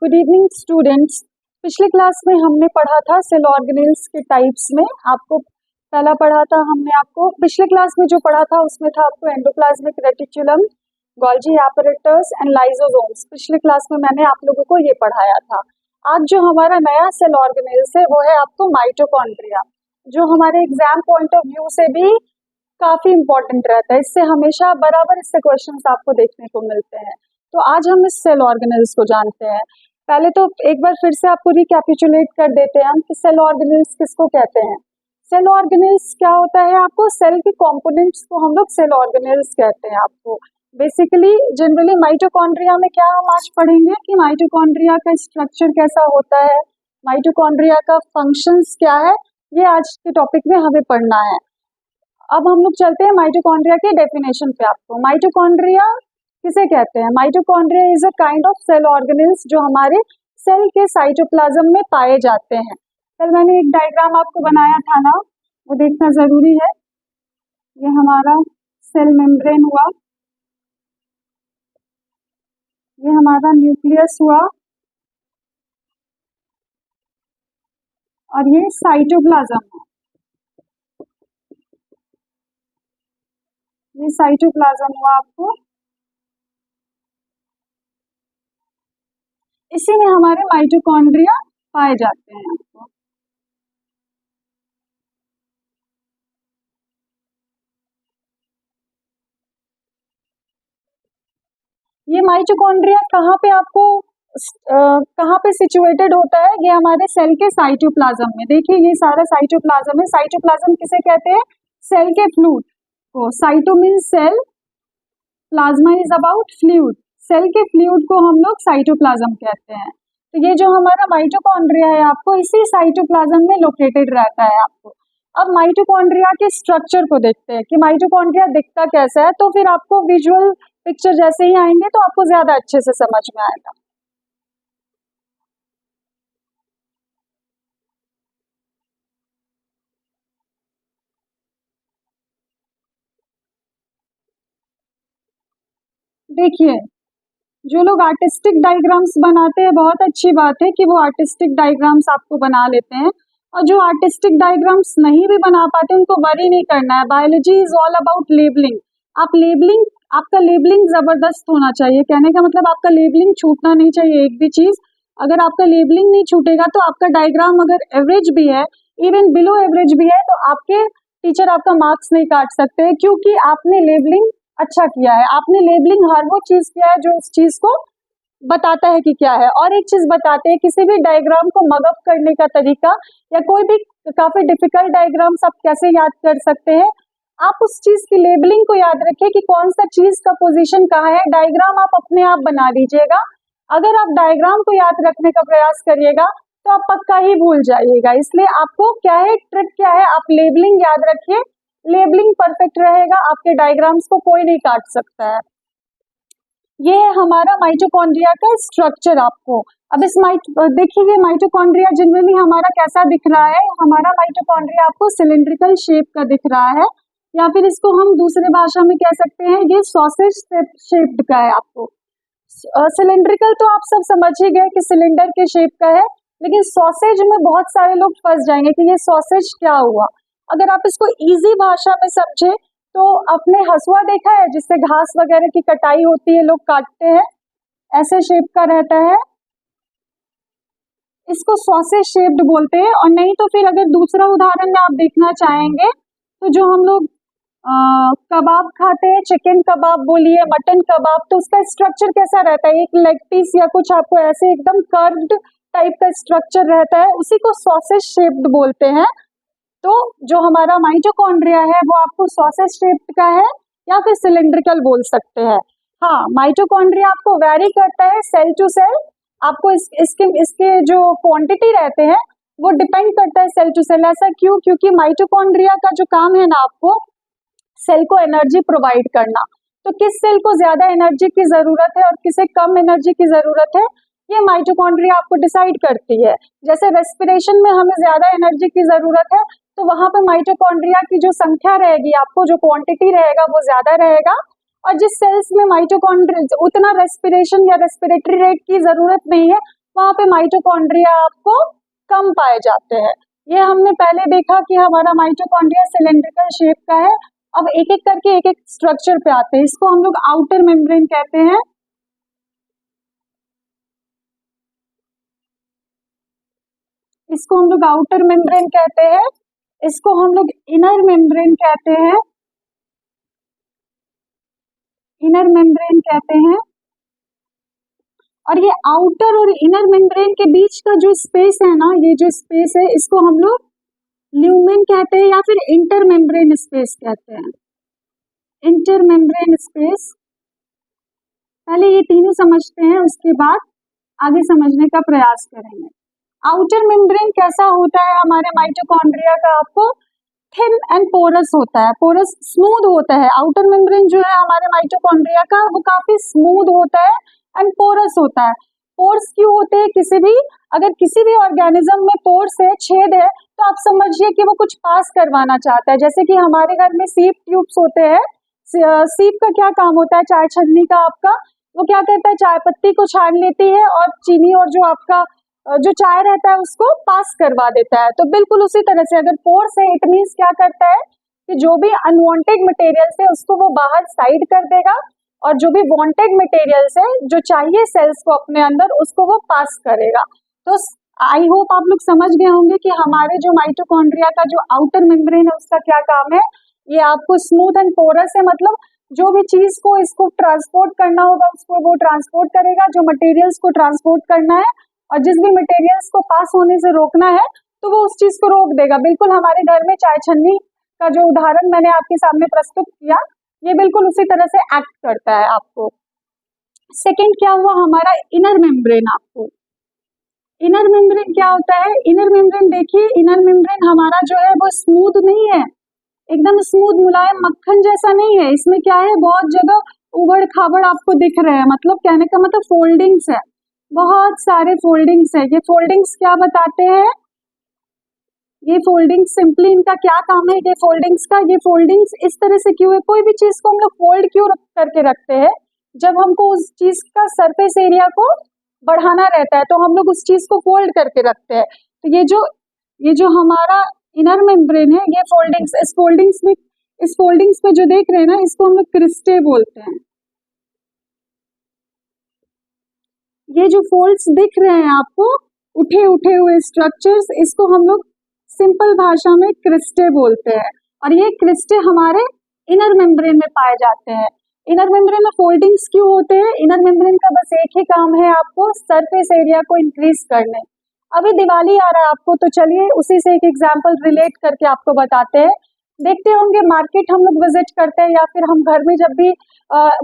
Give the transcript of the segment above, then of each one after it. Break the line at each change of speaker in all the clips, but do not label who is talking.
Good evening students. पिछले class में हमने पढ़ा था सेल ऑर्गेनेल्स के टाइप्स में। आपको पहला पढ़ा था हमने, आपको पिछले क्लास में जो पढ़ा था उसमें था आपको endoplasmic reticulum, Golgi apparatus and lysosomes. पिछले क्लास में मैंने आप लोगों को ये पढ़ाया था। आज जो हमारा नया सेल ऑर्गेनेल्स है वो है आपको माइटोकॉन्ड्रिया, जो हमारे एग्जाम पॉइंट ऑफ व्यू से भी काफी इंपॉर्टेंट रहता है। इससे हमेशा बराबर इससे क्वेश्चंस आपको देखने को मिलते हैं। तो आज हम इस सेल ऑर्गेनेल्स को जानते हैं। पहले तो एक बार फिर से आपको रिकैपिचुलेट कर देते हैं हम कि सेल ऑर्गेनेल्स किसको कहते हैं। सेल ऑर्गेनेल्स क्या होता है, आपको सेल के कंपोनेंट्स को हम लोग सेल ऑर्गेनेल्स कहते हैं। आपको बेसिकली जनरली माइटोकॉन्ड्रिया में क्या हम आज पढ़ेंगे कि माइटोकॉन्ड्रिया का स्ट्रक्चर कैसा होता है, माइटोकॉन्ड्रिया का फंक्शंस क्या है, ये आज के टॉपिक में हमें पढ़ना है। अब हम लोग चलते हैं माइटोकॉन्ड्रिया के डेफिनेशन पे। आपको माइटोकॉन्ड्रिया किसे कहते हैं? Mitochondria is a kind of cell organelles जो हमारे सेल के साइटोप्लाज्म में पाए जाते हैं। कल मैंने एक डायग्राम आपको बनाया था ना, वो देखना जरूरी है। ये हमारा सेल मेम्ब्रेन हुआ, ये हमारा न्यूक्लियस हुआ और ये साइटोप्लाज्म है। ये साइटोप्लाज्म हुआ आपको, इसी में हमारे माइटोकॉन्ड्रिया पाए जाते हैं। आपको ये माइटोकॉन्ड्रिया कहाँ पे आपको कहाँ पे सिचुएटेड होता है? ये हमारे सेल के साइटोप्लाज्म में। देखिए ये सारा साइटोप्लाज्म है। साइटोप्लाज्म किसे कहते हैं? सेल के फ्लूइड को। Cyto means cell, plasma is about fluid. Cell के फ्लूइड को हम लोग साइटोप्लाज्म कहते हैं। तो ये जो हमारा माइटोकॉन्ड्रिया है आपको इसी साइटोप्लाज्म में लोकेटेड रहता है। आपको अब माइटोकॉन्ड्रिया के स्ट्रक्चर को देखते हैं कि माइटोकॉन्ड्रिया दिखता कैसा है, तो फिर आपको विजुअल पिक्चर जैसे ही आएंगे तो आपको ज्यादा अच्छे से समझ में आएगा। देखिए जो लोग आर्टिस्टिक डायग्राम्स बनाते हैं, बहुत अच्छी बात है कि वो आर्टिस्टिक डायग्राम्स आपको बना लेते हैं, और जो आर्टिस्टिक डायग्राम्स नहीं भी बना पाते उनको वरी नहीं करना है। Biology is all about labelling. आपका लेबलिंग जबरदस्त होना चाहिए। कहने का मतलब आपका लेबलिंग छूटना नहीं चाहिए एक भी चीज। अगर आपका लेबलिंग नहीं छूटेगा तो आपका डायग्राम अगर एवरेज भी है, इवन बिलो एवरेज भी है, तो आपके टीचर आपका मार्क्स नहीं काट सकते, क्योंकि आपने लेबलिंग अच्छा किया है। आपने लेबलिंग हर वो चीज किया है जो उस चीज को बताता है कि क्या है। और एक चीज बताते हैं, किसी भी डायग्राम को मगअप करने का तरीका, या कोई भी काफी डिफिकल्ट डायग्राम्स आप कैसे याद कर सकते हैं, आप उस चीज की लेबलिंग को याद रखिए कि कौन सा चीज का पोजीशन कहाँ है। डायग्राम आप अपने आप बना लीजिएगा। अगर आप डायग्राम को याद रखने का प्रयास करिएगा तो आप पक्का ही भूल जाइएगा। इसलिए आपको क्या है, ट्रिक क्या है, आप लेबलिंग याद रखिए। लेबलिंग परफेक्ट रहेगा, आपके डायग्राम्स को कोई नहीं काट सकता है। ये है हमारा माइटोकॉन्ड्रिया का स्ट्रक्चर। आपको अब इस देखिए माइटोकॉन्ड्रिया जनरली हमारा कैसा दिख रहा है। हमारा माइटोकॉन्ड्रिया आपको सिलिंड्रिकल शेप का दिख रहा है, या फिर इसको हम दूसरे भाषा में कह सकते हैं ये सॉसेज शेप्ड का है। आपको सिलिंड्रिकल तो आप सब समझ ही गए कि सिलेंडर के शेप का है, लेकिन सॉसेज में बहुत सारे लोग फंस जाएंगे कि ये सॉसेज क्या हुआ। अगर आप इसको इजी भाषा में समझे तो आपने हसुआ देखा है जिससे घास वगैरह की कटाई होती है, लोग काटते हैं, ऐसे शेप का रहता है, इसको सॉसेज शेप्ड बोलते हैं। और नहीं तो फिर अगर दूसरा उदाहरण में आप देखना चाहेंगे तो जो हम लोग कबाब खाते हैं, चिकन कबाब बोलिए, मटन कबाब, तो उसका स्ट्रक्चर कैसा रहता है? एक लेग पीस या कुछ आपको ऐसे एकदम कर्व्ड टाइप का स्ट्रक्चर रहता है, उसी को सॉसेज शेप्ड बोलते हैं। तो जो हमारा माइटोकॉन्ड्रिया है वो आपको सॉसेज शेप्ड का है या फिर सिलिंड्रिकल बोल सकते हैं। हाँ, माइटोकॉन्ड्रिया आपको वैरी करता है सेल टू सेल। आपको इसके जो क्वांटिटी रहते हैं वो डिपेंड करता है सेल टू सेल। ऐसा क्यों? क्योंकि माइटोकॉन्ड्रिया का जो काम है ना, आपको सेल को एनर्जी प्रोवाइड करना। तो किस सेल को ज्यादा एनर्जी की जरूरत है और किसे कम एनर्जी की जरूरत है, ये माइटोकॉन्ड्रिया आपको डिसाइड करती है। जैसे रेस्पिरेशन में हमें ज्यादा एनर्जी की जरूरत है, तो वहां पर माइटोकॉन्ड्रिया की जो संख्या रहेगी, आपको जो क्वांटिटी रहेगा वो ज्यादा रहेगा। और जिस सेल्स में माइटोकॉन्ड्रिया उतना रेस्पिरेशन या रेस्पिरेटरी रेट की जरूरत नहीं है, वहां पे माइटोकॉन्ड्रिया आपको कम पाए जाते हैं। ये हमने पहले देखा कि हमारा माइटोकॉन्ड्रिया सिलेंड्रिकल शेप का है। अब एक एक करके एक एक स्ट्रक्चर पे आते हैं। इसको हम लोग आउटर मेम्ब्रेन कहते हैं। इसको हम लोग आउटर मेम्ब्रेन कहते हैं। इसको हम लोग इनर मेम्ब्रेन कहते हैं। इनर मेम्ब्रेन कहते हैं। और ये आउटर और इनर मेम्ब्रेन के बीच का जो स्पेस है ना, ये जो स्पेस है, इसको हम लोग ल्यूमेन कहते हैं या फिर इंटर मेम्ब्रेन स्पेस कहते हैं। Inter membrane space. पहले ये तीनों समझते हैं, उसके बाद आगे समझने का प्रयास करेंगे। आउटर मेम्ब्रेन कैसा होता है हमारे माइटोकॉन्ड्रिया का? आपको थिन एंड पोरस होता है। पोरस स्मूथ होता है। आउटर मेम्ब्रेन जो है हमारे माइटोकॉन्ड्रिया का, वो काफी स्मूथ होता है एंड पोरस होता है। पोर्स क्यों होते हैं? अगर किसी भी ऑर्गेनिज्म में पोर्स है, छेद है, तो आप समझिए कि वो कुछ पास करवाना चाहता है। जैसे कि हमारे घर में सीप ट्यूब्स होते हैं। सीप का क्या काम होता है? चाय छन्नी का आपका, वो क्या करता है? चाय पत्ती को छान लेती है और चीनी और जो आपका जो चाय रहता है उसको पास करवा देता है। तो बिल्कुल उसी तरह से अगर पोर्स है, इट मीन्स क्या करता है कि जो भी अनवांटेड मटेरियल्स है उसको वो बाहर साइड कर देगा, और जो भी वांटेड मटेरियल्स है, जो चाहिए सेल्स को अपने अंदर, उसको वो पास करेगा। तो आई होप आप लोग समझ गए होंगे कि हमारे जो माइटोकॉन्ड्रिया का जो आउटर मेम्ब्रेन है उसका क्या काम है। ये आपको स्मूथ एंड पोरस है, मतलब जो भी चीज को इसको ट्रांसपोर्ट करना होगा उसको वो ट्रांसपोर्ट करेगा, जो मटेरियल्स को ट्रांसपोर्ट करना है, और जिस भी मटेरियल्स को पास होने से रोकना है तो वो उस चीज को रोक देगा। बिल्कुल हमारे घर में चाय छन्नी का जो उदाहरण मैंने आपके सामने प्रस्तुत किया, ये बिल्कुल उसी तरह से एक्ट करता है आपको। सेकंड क्या हुआ हमारा इनर मेम्ब्रेन। आपको इनर मेम्ब्रेन क्या होता है? इनर मेम्ब्रेन देखिए, इनर मेम्ब्रेन हमारा जो है वो स्मूथ नहीं है, एकदम स्मूथ मुलायम मक्खन जैसा नहीं है। इसमें क्या है, बहुत जगह उबड़ खाबड़ आपको दिख रहे हैं। मतलब कहने का मतलब फोल्डिंग्स है, बहुत सारे फोल्डिंग्स है। ये फोल्डिंग्स क्या बताते हैं? ये फोल्डिंग्स सिंपली इनका क्या काम है? ये फोल्डिंग्स का, ये फोल्डिंग्स इस तरह से क्यों है? कोई भी चीज को हम लोग फोल्ड क्यों करके रखते हैं? जब हमको उस चीज का सरफेस एरिया को बढ़ाना रहता है तो हम लोग उस चीज को फोल्ड करके रखते हैं। तो ये जो हमारा इनर मेम्ब्रेन है, ये फोल्डिंग्स, इस फोल्डिंग्स में जो देख रहे हैं ना, इसको हम लोग क्रिस्टे बोलते हैं। ये जो फोल्ड्स दिख रहे हैं आपको, उठे उठे हुए स्ट्रक्चर्स, इसको हम लोग सिंपल भाषा में क्रिस्टे बोलते हैं। और ये क्रिस्टे हमारे इनर मेम्ब्रेन में पाए जाते हैं। इनर मेम्ब्रेन में फोल्डिंग्स क्यों होते हैं? इनर मेम्ब्रेन का बस एक ही काम है, आपको सरफेस एरिया को इंक्रीज करने। अभी दिवाली आ रहा है आपको, तो चलिए उसी से एक एग्जांपल रिलेट करके आपको बताते हैं। देखते होंगे मार्केट हम लोग विजिट करते हैं, या फिर हम घर में जब भी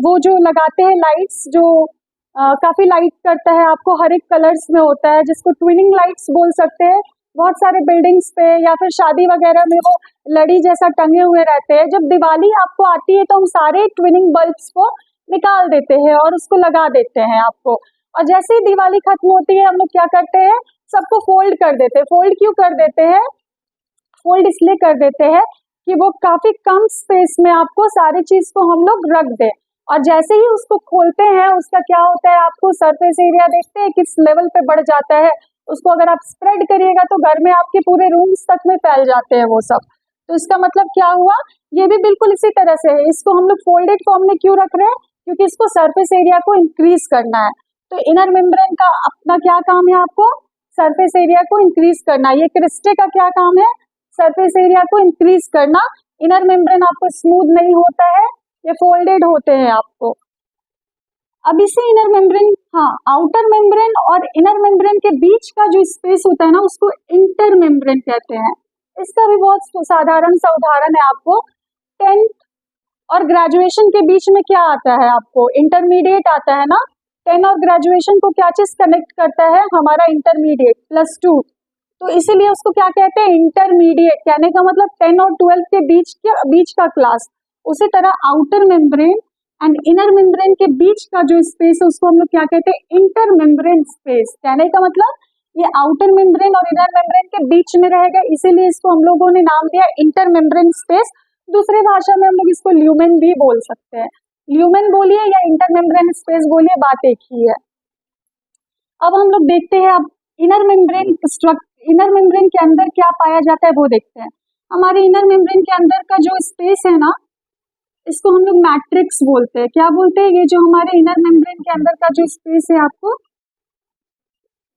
वो जो लगाते हैं लाइट्स, जो काफी लाइट करता है, आपको हर एक कलर्स में होता है, जिसको ट्विनिंग लाइट्स बोल सकते हैं। बहुत सारे बिल्डिंग्स पे या फिर शादी वगैरह में वो लड़ी जैसा टंगे हुए रहते हैं। जब दिवाली आपको आती है तो हम सारे ट्विनिंग बल्ब्स को निकाल देते हैं और उसको लगा देते हैं आपको। और जैसे ही दिवाली खत्म होती है हम लोग क्या करते हैं, सबको फोल्ड कर देते हैं। फोल्ड क्यों कर देते हैं? फोल्ड इसलिए कर देते हैं कि वो काफी कम स्पेस में आपको सारी चीज को हम लोग रख दें। और जैसे ही उसको खोलते हैं, उसका क्या होता है, आपको सरफेस एरिया देखते हैं किस लेवल पे बढ़ जाता है। उसको अगर आप स्प्रेड करिएगा तो घर में आपके पूरे रूम्स तक में फैल जाते हैं वो सब। तो इसका मतलब क्या हुआ, ये भी बिल्कुल इसी तरह से है। इसको हम लोग फोल्डेड फॉर्म में क्यों रख रहे हैं? क्योंकि इसको सरफेस एरिया को इंक्रीज करना है। तो इनर मेम्ब्रेन का अपना क्या काम है? आपको सरफेस एरिया को इंक्रीज करना। ये क्रिस्टे का क्या काम है? सरफेस एरिया को इंक्रीज करना। इनर मेम्ब्रेन आपको स्मूथ नहीं होता है, ये फोल्डेड होते हैं आपको। अब इसे इनर मेम्ब्रेन, हाँ, आउटर मेम्ब्रेन और इनर मेम्ब्रेन के बीच का जो स्पेस होता है ना, उसको इंटर मेम्ब्रेन कहते हैं। इसका भी बहुत साधारण सा उदाहरण है आपको। 10th और ग्रेजुएशन के बीच में क्या आता है आपको? इंटरमीडिएट आता है ना। 10 और ग्रेजुएशन को क्या चीज कनेक्ट करता है? हमारा इंटरमीडिएट +2। तो इसीलिए उसको क्या कहते हैं? इंटरमीडिएट। कहने का मतलब 10 और 12 के बीच का क्लास। उसी तरह outer membrane and inner membrane के बीच का जो स्पेस है उसको हम लोग क्या कहते हैं? Inter membrane space. कहने का मतलब ये आउटर मेम्ब्रेन और इनर मेम्ब्रेन के बीच में रहेगा, इसीलिए इसको हम लोगों ने नाम दिया इंटर मेम्ब्रेन स्पेस। दूसरी भाषा में हम लोग इसको ल्यूमेन भी बोल सकते हैं। ल्यूमेन बोलिए या इंटर मेम्ब्रेन स्पेस बोलिए, बात एक ही है। अब हम लोग देखते हैं, अब इनर मेम्ब्रेन के अंदर क्या पाया जाता है वो देखते हैं। हमारे इनर मेम्ब्रेन के अंदर का जो स्पेस है ना, इसको हम लोग मैट्रिक्स बोलते हैं। क्या बोलते हैं? ये जो हमारे इनर मेम्ब्रेन के अंदर का जो स्पेस है आपको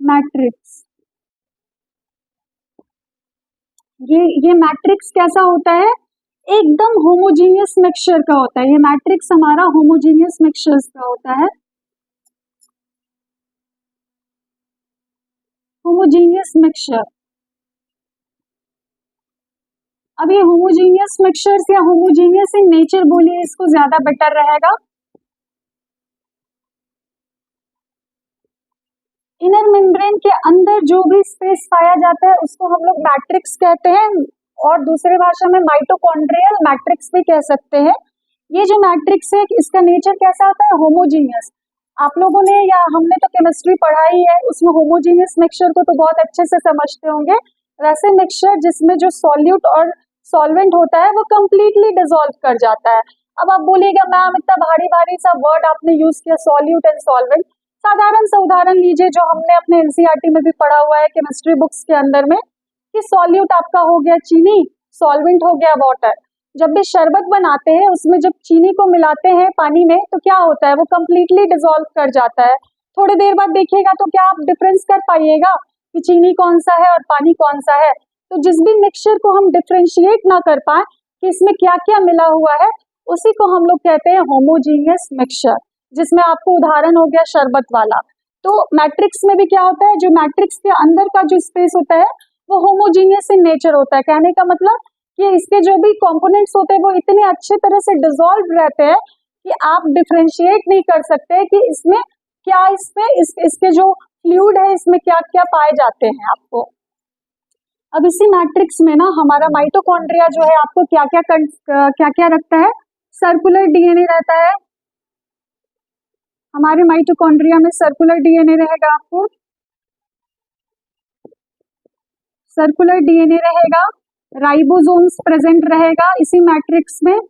मैट्रिक्स, ये मैट्रिक्स कैसा होता है? एकदम होमोजीनियस मिक्सचर का होता है। ये मैट्रिक्स हमारा होमोजीनियस मिक्सचर का होता है, होमोजीनियस मिक्सचर। अब ये होमोजीनियस मिक्सचर्स या होमोजीनियस इन नेचर बोलिए, इसको ज्यादा बेटर रहेगा। इनर मेम्ब्रेन के अंदर जो भी स्पेस पाया जाता है उसको हम लोग मैट्रिक्स कहते हैं, और दूसरे भाषा में माइटोकॉन्ड्रियल मैट्रिक्स भी कह सकते हैं। ये जो मैट्रिक्स है इसका नेचर कैसा होता है? होमोजीनियस। आप लोगों ने या हमने तो केमिस्ट्री पढ़ाई है, उसमें होमोजीनियस मिक्सचर को तो बहुत अच्छे से समझते होंगे। वैसे मिक्सचर जिसमें जो सॉल्यूट और सॉल्वेंट होता है वो कंप्लीटली डिसॉल्व कर जाता है। अब आप बोलिएगा मैम इतना भारी भारी सा वर्ड आपने यूज किया, सॉल्यूट एंड सॉल्वेंट। साधारण सा उदाहरण लीजिए जो हमने अपने एनसीईआरटी में भी पढ़ा हुआ है केमिस्ट्री बुक्स के अंदर में, कि सॉल्यूट आपका हो गया चीनी, सॉल्वेंट हो गया वाटर। जब भी शरबत बनाते हैं उसमें जब चीनी को मिलाते हैं पानी में तो क्या होता है? वो कंप्लीटली डिसॉल्व कर जाता है। थोड़ी देर बाद देखिएगा तो क्या आप डिफरेंस कर पाइएगा कि चीनी कौन सा है और पानी कौन सा है? तो जिस भी मिक्सचर को हम डिफरेंशिएट ना कर पाए कि इसमें क्या क्या मिला हुआ है, उसी को हम लोग कहते हैं होमोजीनियस मिक्सचर, जिसमें आपको उदाहरण हो गया शरबत वाला। तो मैट्रिक्स में भी क्या होता है? जो मैट्रिक्स के अंदर का जो स्पेस होता है वो होमोजीनियस इन नेचर होता है। कहने का मतलब कि इसके जो भी कंपोनेंट्स होते हैं वो इतने अच्छे तरह से डिसॉल्व रहते हैं कि आप डिफरेंशिएट नहीं कर सकते कि इसमें क्या, इसके जो फ्लूइड है इसमें क्या क्या पाए जाते हैं आपको। अब इसी मैट्रिक्स में ना हमारा माइटोकॉन्ड्रिया जो है आपको क्या क्या रखता है? सर्कुलर डीएनए रहता है। हमारे माइटोकॉन्ड्रिया में सर्कुलर डीएनए रहेगा, आपको सर्कुलर डीएनए रहेगा, राइबोसोम्स प्रेजेंट रहेगा इसी मैट्रिक्स में,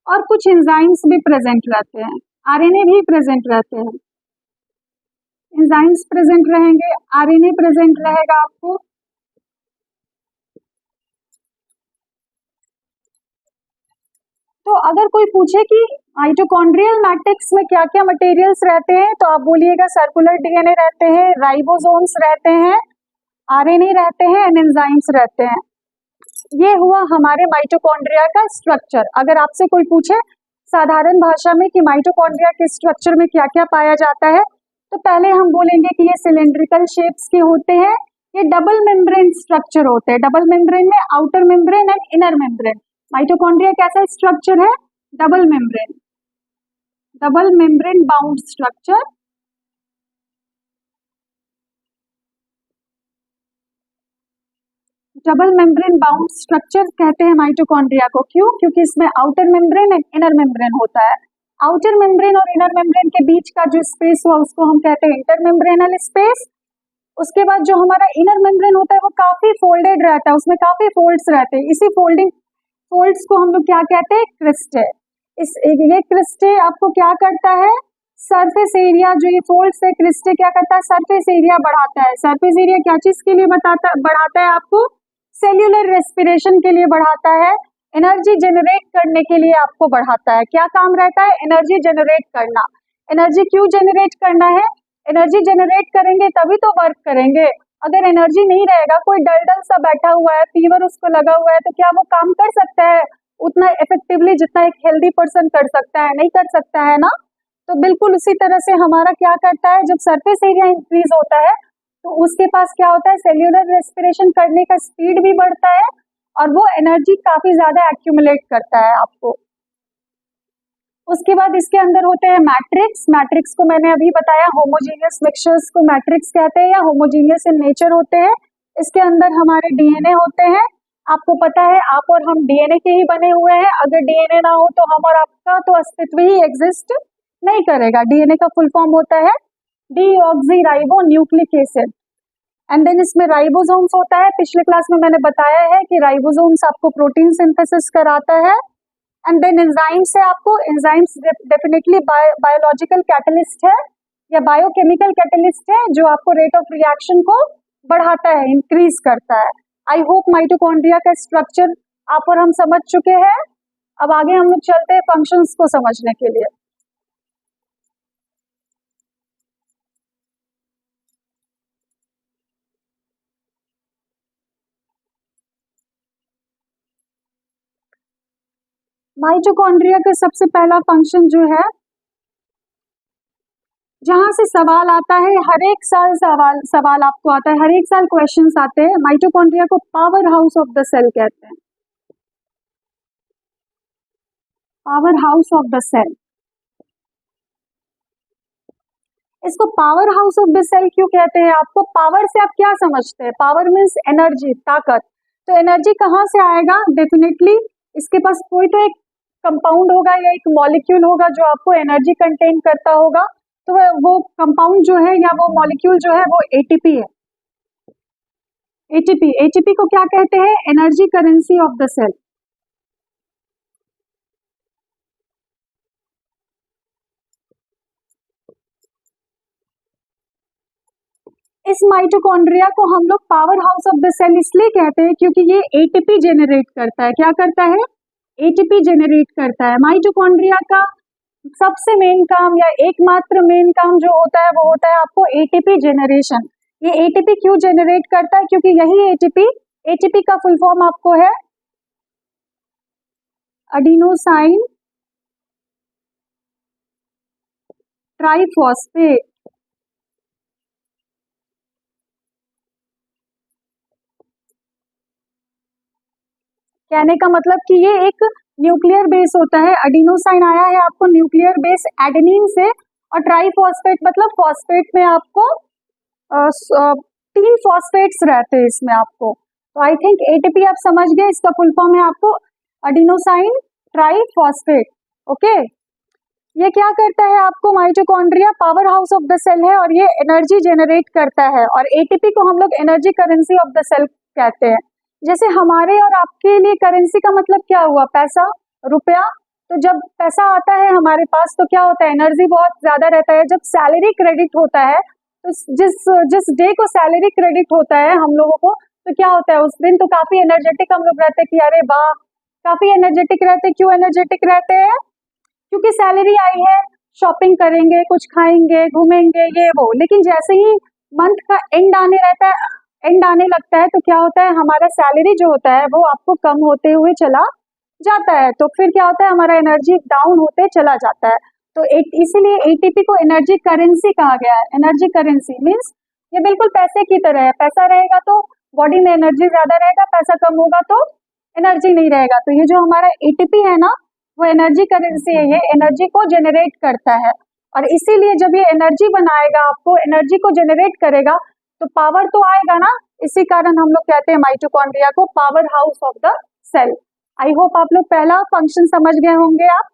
और कुछ एंजाइम्स भी प्रेजेंट रहते हैं, आरएनए भी प्रेजेंट रहते हैं। एंजाइम्स प्रेजेंट रहेंगे, आरएनए प्रेजेंट रहेगा आपको। तो अगर कोई पूछे कि माइटोकॉन्ड्रियल मैट्रिक्स में क्या क्या मटेरियल्स रहते हैं, तो आप बोलिएगा सर्कुलर डीएनए रहते हैं, राइबोसोम्स रहते हैं, आरएनए रहते हैं, एंजाइम्स रहते हैं। ये हुआ हमारे माइटोकॉन्ड्रिया का स्ट्रक्चर। अगर आपसे कोई पूछे साधारण भाषा में कि माइटोकॉन्ड्रिया के स्ट्रक्चर में क्या क्या पाया जाता है, तो पहले हम बोलेंगे कि ये सिलेंड्रिकल शेप्स के होते हैं, ये डबल मेम्ब्रेन स्ट्रक्चर होते हैं। डबल मेम्ब्रेन में outer membrane and inner membrane. Mitochondria कैसा स्ट्रक्चर है? Double membrane bound structure. Double membrane bound structure कहते हैं माइटोकॉन्ड्रिया को। क्यों? क्योंकि इसमें outer membrane and inner membrane होता है। आउटर मेम्ब्रेन और इनर मेम्ब्रेन के बीच का जो स्पेस हुआ उसको हम कहते हैं इंटरमेम्ब्रेनल स्पेस। उसके बाद जो हमारा इनर मेम्ब्रेन होता है वो काफी फोल्डेड रहता है, उसमें काफी फोल्ड्स रहते हैं। इसी फोल्ड्स को हम लोग क्या कहते हैं? क्रिस्टे। ये क्रिस्टे आपको क्या करता है? सरफेस एरिया, जो ये फोल्ड्स है क्रिस्टे क्या करता है? सरफेस एरिया बढ़ाता है। सरफेस एरिया क्या चीज के लिए बढ़ाता है आपको? सेल्यूलर रेस्पिरेशन के लिए बढ़ाता है, एनर्जी जनरेट करने के लिए आपको बढ़ाता है। क्या काम रहता है? एनर्जी जनरेट करना। एनर्जी क्यों जनरेट करना है? एनर्जी जनरेट करेंगे तभी तो वर्क करेंगे। अगर एनर्जी नहीं रहेगा, कोई डल सा बैठा हुआ है, फीवर उसको लगा हुआ है, तो क्या वो काम कर सकता है उतना इफेक्टिवली जितना एक हेल्दी पर्सन कर सकता है? नहीं कर सकता है ना। तो बिल्कुल उसी तरह से हमारा क्या करता है, जब सरफेस एरिया इंक्रीज होता है तो उसके पास क्या होता है? सेल्यूलर रेस्पिरेशन करने का स्पीड भी बढ़ता है और वो एनर्जी काफी ज्यादा एक्यूमुलेट करता है आपको। उसके बाद इसके अंदर होते हैं मैट्रिक्स। मैट्रिक्स को मैंने अभी बताया, होमोजीनियस मिक्सचर्स को मैट्रिक्स कहते हैं या होमोजीनियस इन नेचर होते हैं। इसके अंदर हमारे डीएनए होते हैं। आपको पता है आप और हम डीएनए के ही बने हुए हैं। अगर डीएनए ना हो तो हम और आपका तो अस्तित्व ही एग्जिस्ट नहीं करेगा। डीएनए का फुल फॉर्म होता है deoxyribonucleic acid. And then इसमें राइबोसोम्स होता है। पिछले क्लास में मैंने बताया है कि राइबोसोम्स आपको प्रोटीन सिंथेसिस कराता है। एंड देन एंजाइम्स है आपको, एंजाइम्स डेफिनेटली बायोलॉजिकल कैटलिस्ट है या बायोकेमिकल कैटलिस्ट है जो आपको रेट ऑफ रिएक्शन को बढ़ाता है, इंक्रीज करता है। आई होप माइटोकॉन्ड्रिया का स्ट्रक्चर आप और हम समझ चुके हैं। अब आगे हम लोग चलते हैं फंक्शंस को समझने के लिए। माइटोकॉन्ड्रिया का सबसे पहला फंक्शन जो है, जहां से सवाल आता है, हर एक साल सवाल आपको आता है, हर एक साल क्वेश्चंस आते हैं। माइटोकॉन्ड्रिया को power house of the cell कहते हैं, power house of the cell. इसको power house of the cell क्यों कहते हैं? आपको पावर से आप क्या समझते हैं? पावर मीन्स एनर्जी, ताकत। तो एनर्जी कहाँ से आएगा? डेफिनेटली इसके पास कोई तो एक कंपाउंड होगा या एक मॉलिक्यूल होगा जो आपको एनर्जी कंटेन करता होगा। तो वो कंपाउंड जो है या वो मॉलिक्यूल जो है वो एटीपी है। एटीपी, एटीपी को क्या कहते हैं? Energy currency of the cell. इस माइटोकॉन्ड्रिया को हम लोग power house of the cell इसलिए कहते हैं क्योंकि ये एटीपी जेनरेट करता है। क्या करता है? एटीपी जेनरेट करता है। माइटोकॉन्ड्रिया का सबसे मेन काम या एकमात्र मेन काम जो होता है वो होता है आपको एटीपी जेनरेशन। ये एटीपी क्यों जेनरेट करता है? क्योंकि यही एटीपी, एटीपी का फुल फॉर्म आपको है एडिनोसाइन ट्राइफॉस्फेट। कहने का मतलब कि ये एक न्यूक्लियर बेस होता है। एडिनोसाइन आया है आपको न्यूक्लियर बेस एडेनिन से, और ट्राइफॉस्फेट मतलब फॉस्फेट में आपको 3 फॉस्फेट्स रहते हैं इसमें आपको। तो आई थिंक एटीपी आप समझ गए, इसका फुल फॉर्म है आपको एडिनोसाइन ट्राइफॉस्फेट। ओके, ये क्या करता है आपको? Mitochondria power house of the cell है और ये एनर्जी जनरेट करता है, और एटीपी को हम लोग energy currency of the cell कहते हैं। जैसे हमारे और आपके लिए करेंसी का मतलब क्या हुआ? पैसा, रुपया। तो जब पैसा आता है हमारे पास तो क्या होता है? एनर्जी बहुत ज्यादा रहता है। जब सैलरी क्रेडिट होता है, तो जिस डे को सैलरी क्रेडिट होता है हम लोगों को, तो क्या होता है उस दिन? तो काफी एनर्जेटिक हम लोग रहते हैं कि अरे वाह, काफी एनर्जेटिक रहते हैं। क्यों एनर्जेटिक रहते हैं? क्योंकि सैलरी आई है, शॉपिंग करेंगे, कुछ खाएंगे, घूमेंगे, ये वो। लेकिन जैसे ही मंथ का एंड आने रहता है, एंड आने लगता है, तो क्या होता है? हमारा सैलरी जो होता है वो आपको कम होते हुए चला जाता है। तो फिर क्या होता है? हमारा एनर्जी डाउन होते चला जाता है। तो इसीलिए एटीपी को एनर्जी करेंसी कहा गया है। एनर्जी करेंसी मीन्स ये बिल्कुल पैसे की तरह है। पैसा रहेगा तो बॉडी में एनर्जी ज्यादा रहेगा, पैसा कम होगा तो एनर्जी नहीं रहेगा। तो ये जो हमारा एटीपी है ना, वो एनर्जी करेंसी है। ये एनर्जी को जनरेट करता है, और इसीलिए जब ये एनर्जी बनाएगा, आपको एनर्जी को जनरेट करेगा, तो पावर तो आएगा ना। इसी कारण हम लोग कहते हैं माइटोकॉन्ड्रिया को power house of the cell. I hope आप लोग पहला फंक्शन समझ गए होंगे। आप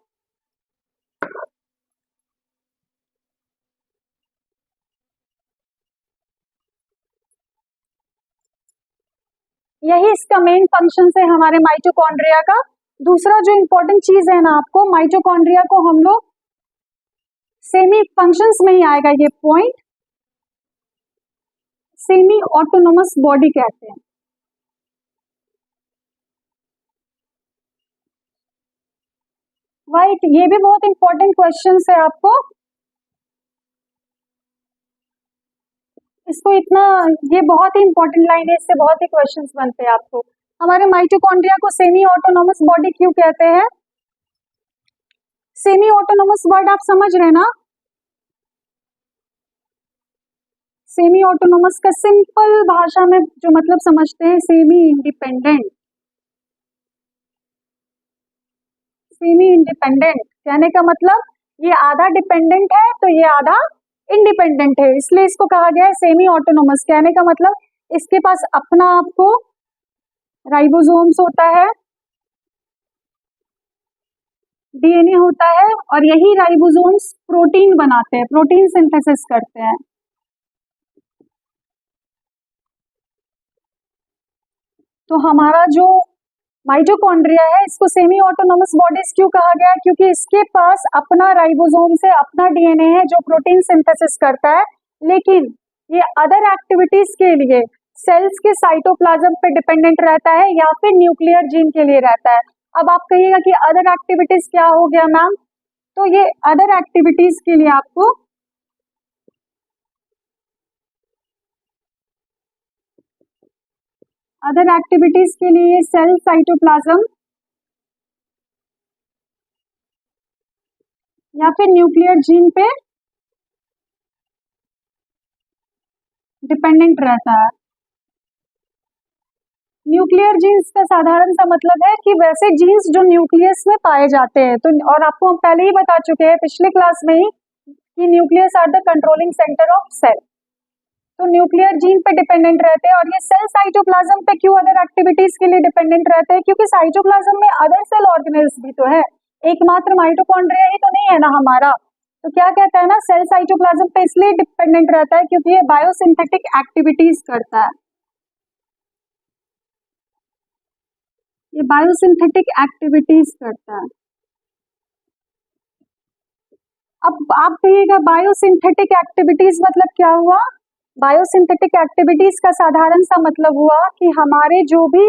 यही इसका मेन फंक्शन है हमारे माइटोकॉन्ड्रिया का। दूसरा जो इम्पोर्टेंट चीज है ना, आपको माइटोकॉन्ड्रिया को हम लोग सेमी फंक्शंस में ही आएगा ये पॉइंट, सेमी ऑटोनोमस बॉडी कहते हैं। राइट, ये भी बहुत इंपॉर्टेंट क्वेश्चन है आपको। इसको इतना, ये बहुत ही इंपॉर्टेंट लाइन है, इससे बहुत ही क्वेश्चंस बनते हैं आपको। हमारे माइटोकॉन्ड्रिया को सेमी ऑटोनोमस बॉडी क्यों कहते हैं? सेमी ऑटोनोमस वर्ड आप समझ रहे हैं ना? सेमी ऑटोनोमस का सिंपल भाषा में जो मतलब समझते हैं, सेमी इंडिपेंडेंट। सेमी इंडिपेंडेंट कहने का मतलब ये आधा डिपेंडेंट है तो ये आधा इंडिपेंडेंट है, इसलिए इसको कहा गया है सेमी ऑटोनोमस। कहने का मतलब इसके पास अपना आपको राइबोसोम्स होता है, डीएनए होता है, और यही राइबोसोम्स प्रोटीन बनाते हैं, प्रोटीन सिंथेसिस करते हैं। तो हमारा जो माइटोकॉन्ड्रिया है, इसको सेमी ऑटोनोमस बॉडीज क्यों कहा गया? क्योंकि इसके पास अपना राइबोसोम से अपना डीएनए है जो प्रोटीन सिंथेसिस करता है, लेकिन ये अदर एक्टिविटीज के लिए सेल्स के साइटोप्लाज्म पे डिपेंडेंट रहता है या फिर न्यूक्लियर जीन के लिए रहता है। अब आप कहिएगा कि अदर एक्टिविटीज क्या हो गया मैम? तो ये अदर एक्टिविटीज के लिए आपको अदर एक्टिविटीज के लिए सेल साइटोप्लाज्म या फिर न्यूक्लियर जीन पे डिपेंडेंट रहता है। न्यूक्लियर जीन्स का साधारण सा मतलब है कि वैसे जीन्स जो न्यूक्लियस में पाए जाते हैं, तो और आपको हम पहले ही बता चुके हैं पिछले क्लास में ही कि nucleus are the controlling centre of cell. तो न्यूक्लियर जीन पे डिपेंडेंट रहते हैं। और ये सेल साइटोप्लाज्म पे क्यों अदर एक्टिविटीज के लिए डिपेंडेंट रहते हैं? क्योंकि साइटोप्लाज्म में अदर सेल ऑर्गेनेल्स भी तो है, एकमात्र माइटोकॉन्ड्रिया ही तो नहीं है ना हमारा। तो क्या कहता है ना, सेल साइटोप्लाज्म पे इसलिए डिपेंडेंट रहता है क्योंकि ये बायोसिंथेटिक एक्टिविटीज करता है। ये बायोसिंथेटिक एक्टिविटीज करता है। अब आप कहिएगा बायोसिंथेटिक एक्टिविटीज मतलब क्या हुआ? बायोसिंथेटिक एक्टिविटीज का साधारण सा मतलब हुआ कि हमारे जो भी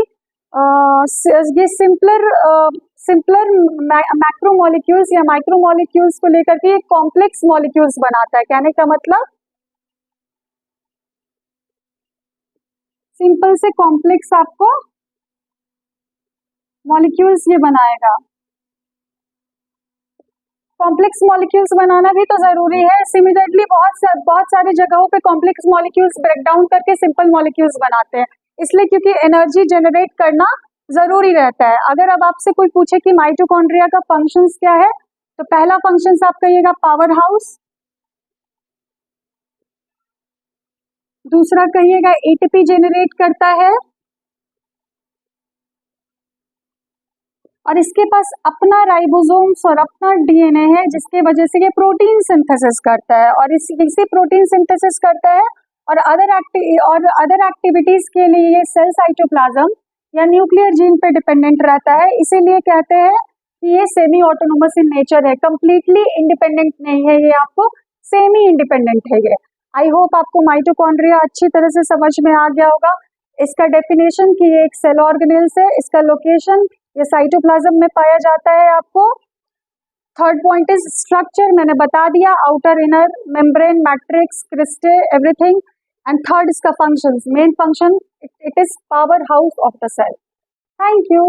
ये सिंपलर मैक्रोमोलिक्यूल्स या माइक्रोमोलिक्यूल्स को लेकर के एक कॉम्प्लेक्स मॉलिक्यूल्स बनाता है। कहने का मतलब सिंपल से कॉम्प्लेक्स आपको मॉलिक्यूल्स ये बनाएगा। कॉम्प्लेक्स मॉलिक्यूल्स बनाना भी तो जरूरी है। सिमिलरली बहुत सारी जगहों पे कॉम्प्लेक्स मॉलिक्यूल्स ब्रेक डाउन करके सिंपल मॉलिक्यूल्स बनाते हैं, इसलिए क्योंकि एनर्जी जनरेट करना जरूरी रहता है। अगर अब आपसे कोई पूछे कि माइटोकॉन्ड्रिया का फंक्शंस क्या है, तो पहला फंक्शंस आप कहिएगा पावर हाउस, दूसरा कहिएगा एटीपी जनरेट करता है, और इसके पास अपना राइबोसोम्स और अपना डीएनए है जिसके वजह से ये प्रोटीन सिंथेसिस करता है, और इसी प्रोटीन सिंथेसिस करता है और अदर एक्टिविटीज के लिए ये सेल साइटोप्लाज्म या न्यूक्लियर जीन पे डिपेंडेंट रहता है। इसीलिए कहते हैं कि ये सेमी ऑटोनोमस इन नेचर है, कंप्लीटली इंडिपेंडेंट नहीं है, ये आपको सेमी इंडिपेंडेंट है ये। आई होप आपको माइटोकॉन्ड्रिया अच्छी तरह से समझ में आ गया होगा। इसका डेफिनेशन कि ये एक सेल ऑर्गेनेल्स है, इसका लोकेशन ये साइटोप्लाज्म में पाया जाता है आपको। थर्ड पॉइंट इज स्ट्रक्चर, मैंने बता दिया, outer inner membrane matrix cristae everything. And third इसका functions, main function it is power house of the cell. Thank you.